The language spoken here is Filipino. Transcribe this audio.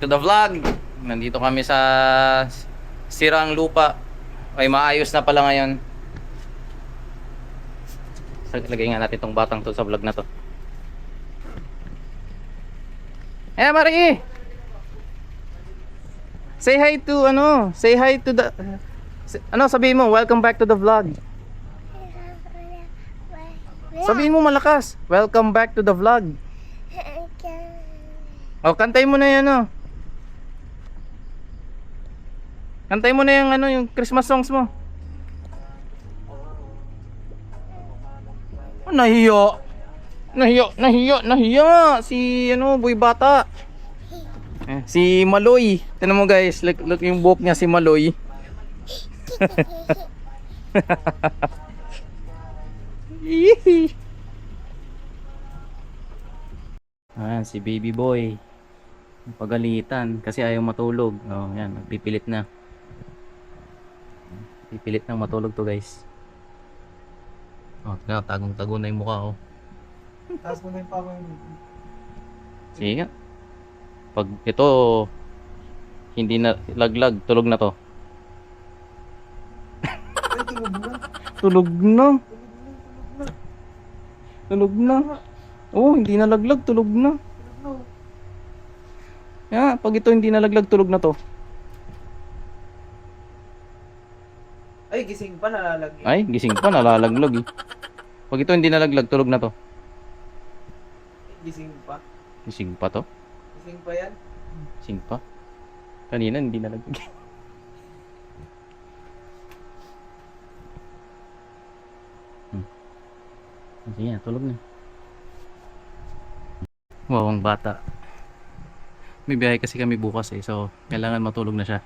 to the vlog. Nandito kami sa Sirang Lupa. Ay, maayos na pala ngayon. Lagay nga natin tong batang to sa vlog na to. Marie! Say hi to say hi to the sabihin mo, welcome back to the vlog. Sabihin mo malakas, welcome back to the vlog. Oh, kantay mo na 'yan, Kantay mo na yung Christmas songs mo. Oh, nahiya si boy bata. Si Maloy. Tingnan mo guys, look yung buhok niya, si Maloy. Si baby boy. Pagalitan kasi ayaw matulog. Oh, yan, nagpipilit na. Pipilit nang matulog to, guys. Oh, tagong-tago na yung mukha, oh. Taas mo na yung pama. Sige nga. Pag ito hindi na laglag, tulog na to. Ay, tulog na. Tulog na. Tulog na. Oh, hindi na laglag, tulog na. Pag ito hindi nalaglag, tulog na to. Ay, gising pa, nalalagyan. Ay, gising pa, nalalaglag eh. Pag ito hindi nalaglag, tulog na to. Gising pa. Gising pa to? Gising pa yan. Gising pa? Kanina hindi nalaglag. Sige, tulog na. Wow, ang bata. May biyahe kasi kami bukas so kailangan matulog na siya.